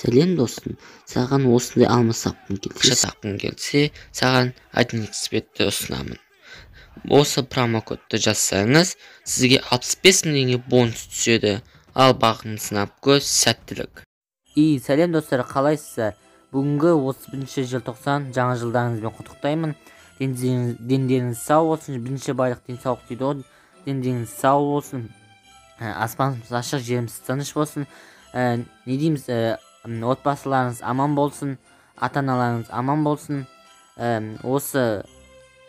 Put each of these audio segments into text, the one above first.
сәлем досым, саған осындай алма сатқым келсе, сатқым келсе, саған 1xbetті ұсынамын. Осы промокодты жазсаңыз, сізге 65 мың теңге бонус түседі. Ал бағын сынап көз, сәттілік. Сәлем достар, қалайсыздар? Бүгінгі 31 желтоқсан жаңа жылдарыңызбен құттықтаймын. Дендеріңіз сау болсын, бірінші байлық денсаулық дейді ғой. Дендеріңіз сау болсын. Аспанымыз ашық, жеріміз тыныш болсын. Не дейміз, отбасыларыңыз аман болсын, ата-аналарыңыз аман болсын. Осы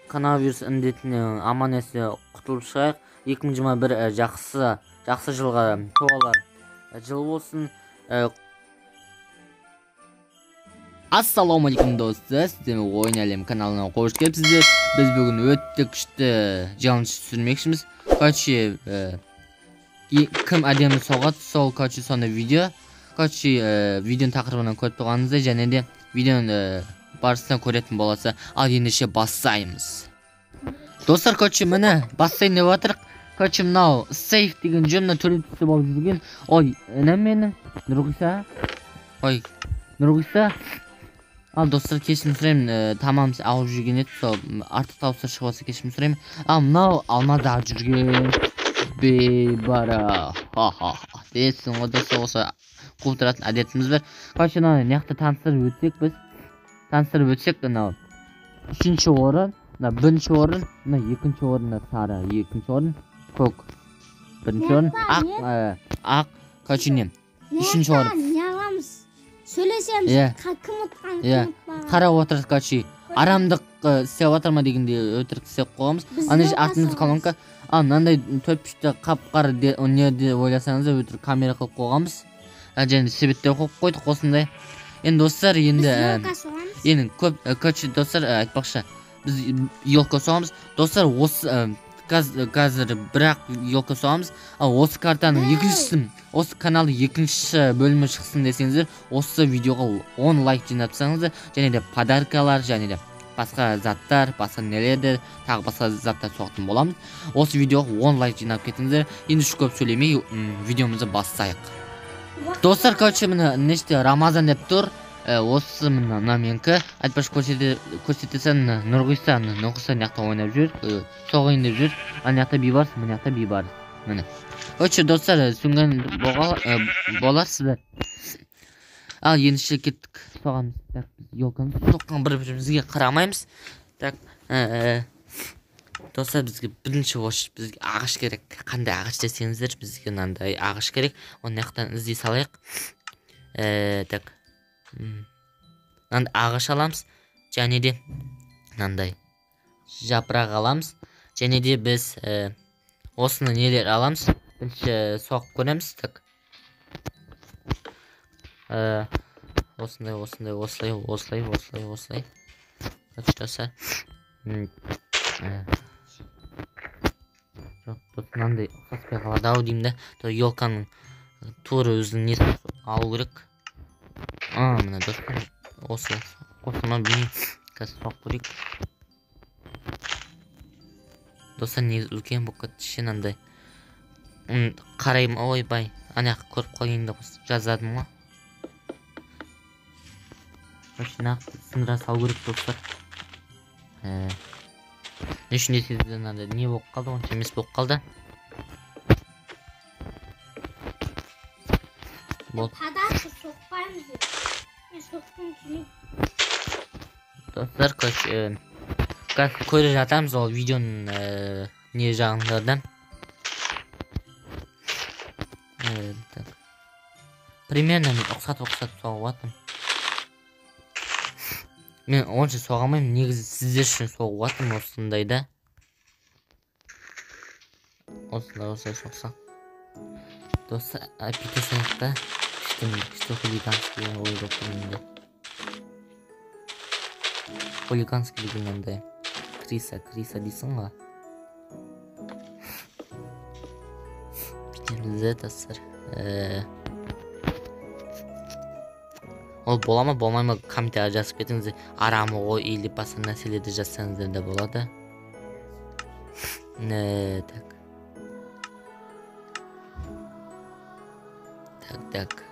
коронавирус індетінен аман есен құтылып шығайық. 2021 жақсы жылға толар жыл болсын. Ассалаумалейкум достар, сіздермен ойын әлем каналына қош келіпсіздер. Біз бүгін өтті күшті жалынш түсірмекшіміз. Короче, кім әдемі соғады, сол короче соны видео. Короче, видеоның тақырыбынан көріп тұрғаныңыздай, және де видеоның барысынан көретін боласа, ал ендеше бассаймыз. Достар, короче, міне бассайын деп отырық. Короче, мынау сейф деген жөніне төлетісі болып жүрген. Ой, інім менің, Нұрғиса. Ой, Нұрғиса. Ал достар, кешірім сұраймын, тамамыз алып жүрген еді, сол артық дауыстар шығып кешірім сұраймын. Ал мынау алмада жүрген бейбара. Дейсің ғой достар, осы қуып тұратын әдетіміз бар. Короче, мынау неқті таныстырып өтсек, мынау 3-ші орын, мына 1-ші орын, мына 2-ші орын сары, 2-ші орын көк, 1-ші орын ақ, короче не 3-ші орын. Сөйлесеміз, кім ұтқан, кім ұтпаған. Қарап отырыз, короче, арамдық істеп отырма дегенде өтірік істеп қоғамыз. Аны атымызды колонка, мынандай 4-3-ті қап-қары не де ойласаңыз өтірік камера қылып қоғамыз. Және себеттер қойып қойдық осындай. Енді достар, енді көп, короче, достар, айтпақшы, біз елка соғамыз. Достар, осы қазір бірақ елка соғамыз. Осы картаның осы каналды 2-ші бөлімі шықсын десеңіздер, осы видеоға 10 лайк жинапсаңыздар, және де подаркалар, және де басқа заттар, басқа нелерді, тағы басқа заттар соғатын боламыз. Осы видеоға 10 лайк жинап кетіңіздер. Енді көп сөйлемей, видеомызды бастайық. Достар, короче, міне неште Рамазан деп тұр. Осы мына менікі. Айтпаш көрсетесен Нұрғиса неқта ойнап жүр, соғайын деп жүр. Неқта бейбарс, неқта бейбарс. Міне. Короче, достар, сүнген боларсыздар. Ал ендіше кеттік соған. Елканы соққан бір-бірімізге қарамаймыз. Достар, бізге бірінші бізге ағаш керек. Қандай ағаш десеңіздер, бізге мынандай ағаш керек. Оны неқтан іздей салайық. Мынандай ағаш аламыз, және де мынандай жапырақ аламыз, және де біз осыны нелер аламыз. Бірінші соғып көреміз. Осылай. Достар, мынандай ұқсаспай қалады ау деймін да. Елканың туры өзінің несін алу керек. Мына достар, осыма білмеймін, қазір соғып көрейік. Достар, негіз үлкен болып кетті, андай қарайым, ойбай, анаяқ көріп қойын деп жазадым ма. Нақты сындыра салу керек достар. Не үшін десеңіздер, не болып қалды, онша емес болып қалды. Подарка соқпаймыз деп. Мен соқпым келем. Достар, қазір көре жатамыз ол видеоның не жағындардан. Примерно мен ұқсатып соғып атым. Мен онша соғамайым, негізі сіздер үшін соғып атым осындайда. Осылай соқсақ. Достар, әпетесіңіз да күшті хулиганский ой болып тұрмында. Хулиганский деген андай Криса дейсің ға. Бізде достар. Ол бола ма, болмай ма, комментария жазып кетіңіздер. Арамы ғой, или басқа нәрселерді жазсаңыздар да болады. Так.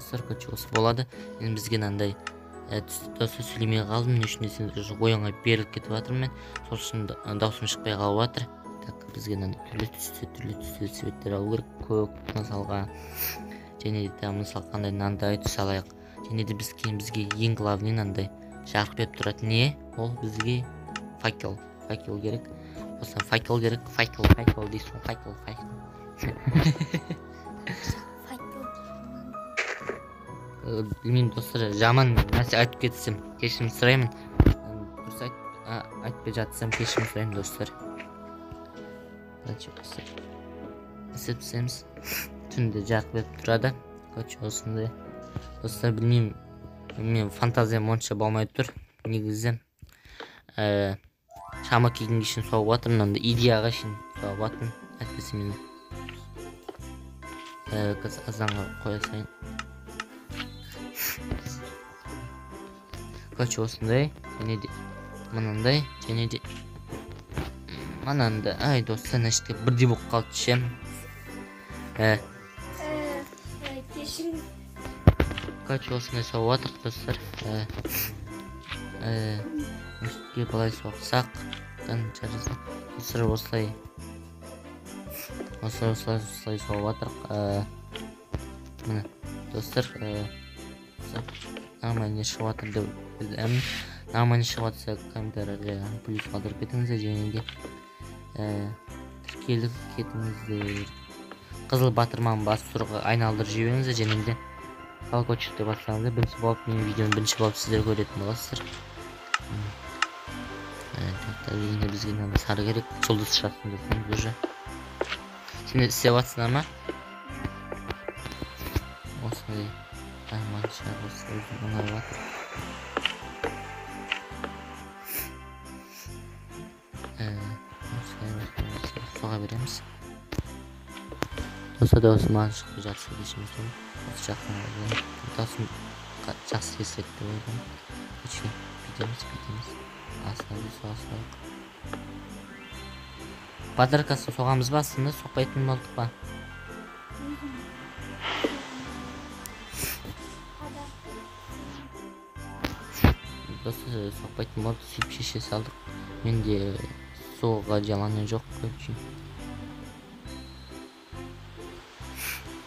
достар, короче осы болады. Енді бізге мынандай достар сөйлемей қалдым. Не үшін десеңіз, уже ойынға беріліп кетіп жатырмын мен. Сол үшін даусым шықпай қалып жатыр. Так, бізге мынандай түрлі түсті цветтер алу керек. Көк мысалға. Және де мысалы қандай мынандай түс алайық. Және де бізге ең главный мынандай жарық беріп тұратын не? Ол бізге факел керек. Осыдан факел керек. Факел дейсің, факел. Білмеймін достар, жаман нәрсе айтып кетсем кешірім сұраймын. Дұрыс айтпай жатсам кешірім сұраймын достар. Істеміз түнде жарық беріп тұрады. Осындай достар, білмеймін фантазиям онша болмай тұр. Негізі шама киген кешін соғып жатырмын, мынандай идеяға шейін соғып жатырмын. Әйтпесе мен азанға қоя сайын. Осындай, және де мынандай, және де мынандай. Ай достар, нәшті бірдей болып қалды шем. Кешіріңіз. Осындай соғып жатырық достар. Үстке былай соқсақ достар, осылай соғып жатырық. Міне достар, нормально шығып жатыр деп білемін. Нормально шығып жатса комментарийға плюс қалдырып кетіңіздер, және де тіркеліп кетіңіздер. Қызыл батырманы басып тұруға айналдырып жіберіңіздер, және де колокольчикті бассаңыздар бірінші болып менің видеоны бірінші болып сіздер көретін боласыздар. Енді бізге сары керек, жұлдыз шашсын десеңіз уже. Сендер істеп жатсыңдар ма? Осындай айманша осылай ұнап жатыр. Соға береміз. Достар, даусым маған шықпай жақсы кешірім сұраймын. Осы жақын даусым жақсы естіледі деп ойлаймын. Бүйтеміз. Астына соғайық. Подаркасын соғамыз ба, астында соқпайтын болдық па? Достар, соқпайтын болды, сөйтіп шеше салдық. Менде соғуға жаланы жоқ, көтші.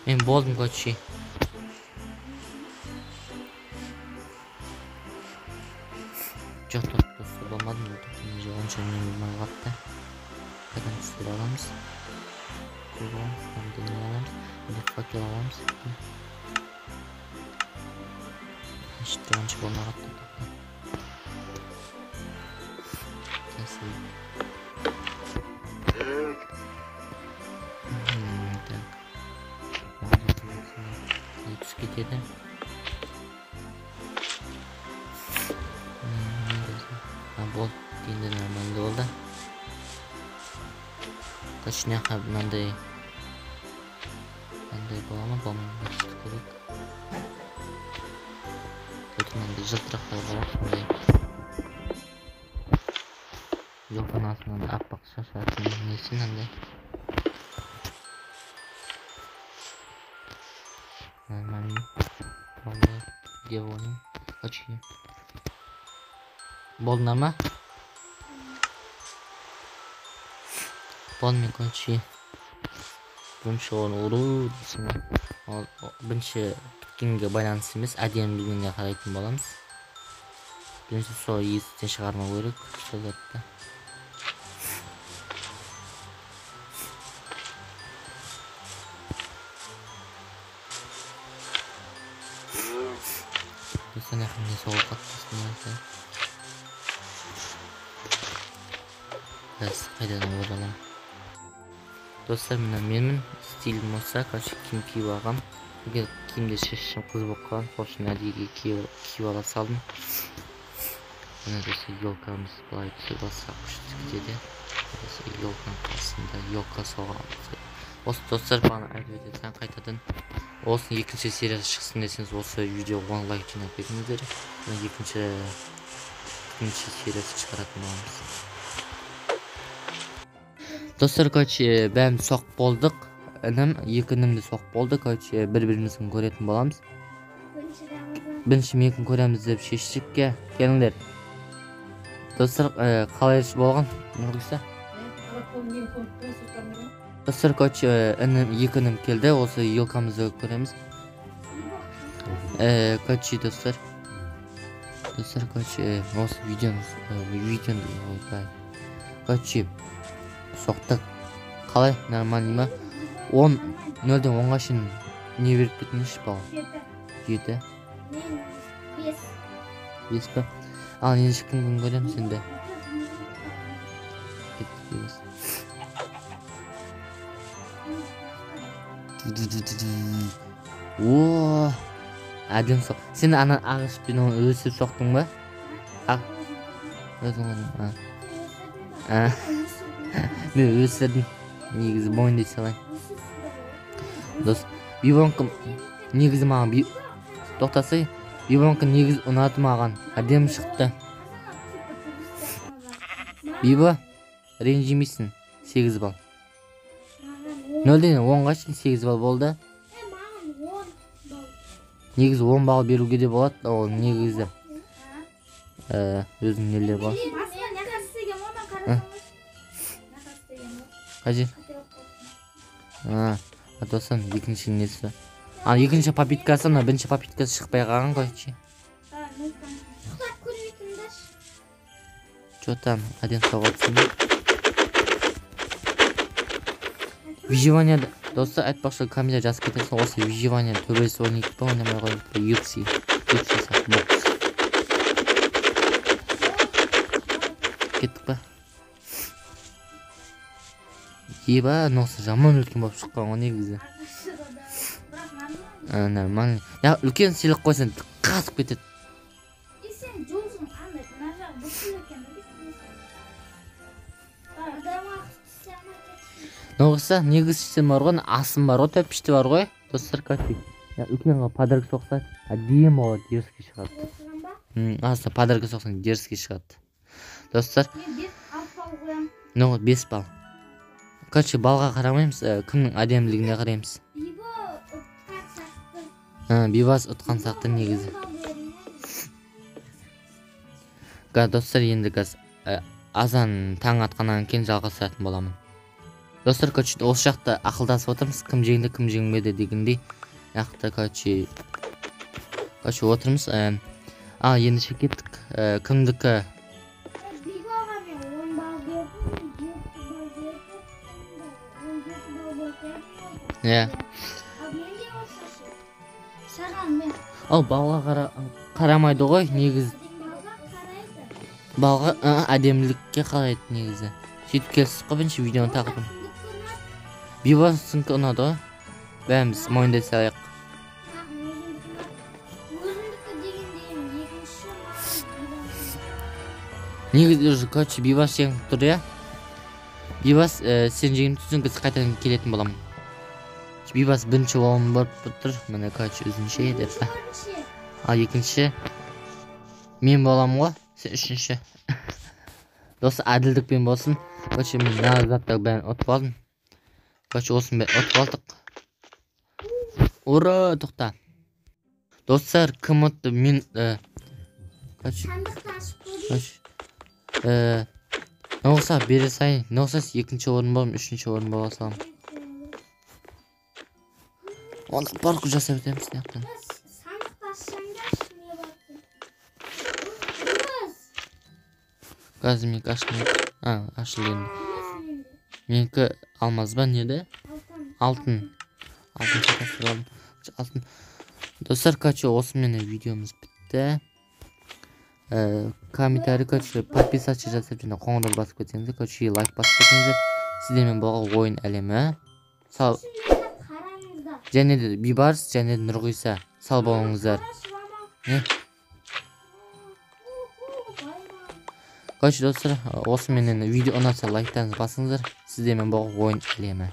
Мен болдым, көтші. Жоқ, достар, болмадым. Онша мен болмай қатты. Қайдан түстер аламыз? Көк аламыз, не аламыз? Енді факел аламыз. Ешті онша болмай қатты. Түс кетеді. Болды, енді нормальды болды. Қашыняқа мынандай бола ма, болмайды керек. Мынандай жылтырақтай болады, сондай. Елканың астынан аппақ шашатын несі мынандай. Нормально. Болды деп ойлаймын. Қачы. Болдыңдар ма? Болдым, қачы. Бірінші оны ұру дейсің. Бірінші біткенге байланысты емес, әдемі білгенге қарайтын боламыз. Бірінші сол естен шығармау керек. Сол затты. Достан яқынға соғып қаттысын айтайын. Қайдан оралам. Достар, менің стилім болса, короче, киім киіп алғам. Егер киімде шешім қыз болып қалған, сол үшін әдейіге киіп ала салдым. Мына достар, елкамыз былай түсіп басқа күшті кетеді. Елканың қасында елка соғамыз. Осы достар, бана айтып өтетін қайтадан. Осының екінші сериясы шықсын десеңіз, осы видео 10 лайк жинап кетіңіздер. Екінші сериясы шығаратын боламыз. Достар, короче, бәріміз соқ болдық. Екі інімді соқ болды, короче, бір-біріміздің көретін боламыз. Бірінші мекін көреміз деп шештік келіңдер. Достар, қалай болған? Нұрғиса? Достар, екі інім келді, осы елкамызды көреміз. Достар. Достар, осы видеоны соқтық. Қалай, нормальный ма? 0-ден 10-ға шейін не беріп кетіңізші бала? 7. 5 па? Ал, енші күн көреміз енді. Ооо, әдем соқ. Сен ана ағышпен оны өсіп соқтың ба? Өзің оны. Мен өсірдім. Негізі бойындай салайын. Дос, бибонка негізі маған тоқтасай. Бибонка негізі ұнаты маған. Әдем шықты. Биба, ренжімейсің. 8 бал. 0-ден 10-ға шейін 8 бал болды. Негізі 10 бал беруге де болады. Ол негізі өзің нелер бар. Қажет? Атосан, екінші несі. Екінші попиткасы, бірінші попиткасы шықпай қалған қойшы. Чотан, әден соғатсын. Выживание, достар, айтпақшы камера жазып кетесің, осы выживание төбесі ойнайды ба, ойнамай қойып, UFC сақ бокс. Кеттік ба? Еба, носы жаман үлкен болып шыққан ғой негізі. Нормально. Я үлкен сыйлық қойсаң қасып кетеді. Ноғыса, негізі sistem бар ғой, асым бар ғой, төпішті бар ғой. Достар, кәтік. Үлкен подарок соқса, әдейім болады, дерске шығады. Асында подарок соқсан, дерске шығады. Достар, 5 бал. Балға қарамаймыз, кімнің әдемілігіне қараймыз. Бибас ұтқан сақты негізі. Достар, енді азан таң атқаннан кейін жалғасатын боламын. Достар, осы жақта ақылдасып отырмыз, кім жеңді, кім жеңбеді дегендей. Яқты, отырмыз. Ал, енді кеттік. Кімдікі? Ал, балға қарамайды ғой, негізі. Балға әдемілікке қарайды негізі. Сөйтіп келсіз қой, бірінші видеоны тақырдым. Бибасынкі ұнады ғой. Бәріміз мойындай салайық. Негізі, Бибас жеңіп тұр, я? Бибас, сен жеңіп тұрсың, біз қайтадан келетін боламын. Бибас бірінші орын болып тұр, міне өзінші еді. Ал, екінші мен боламын ғой, сен үшінші. Досы, әділдікпен болсын. Мен назаттық бәрін ұтып алдым. Осыны бәрін ұтып алдық. Ура, тоқта. Достар, кім ұтты? Мен... Ноғыса, бере сайын. Ноғыса, екінші орын болым, үшінші орын бола салам. Онда парку жасап өтеміз неқтен. Қазір менікі ашылмайды. Ашылды енді. Менікі алмаз ба неді? Алтын. Алтын шатастыралым. Алтын. Достар, осы мені видеомыз бітті. Комментарий, подписаться жасап және қоңырау басып кетсеңіздер, лайк басып кетсеңіздер. Сіздермен болған ойын әлемі. Және де Бибарс, және де Нұрғиса. Сау болыңыздар. Достар, осы менен видео ұнаса лайктарыңызды басыңыздар. Сіздермен болған ойын әлемі.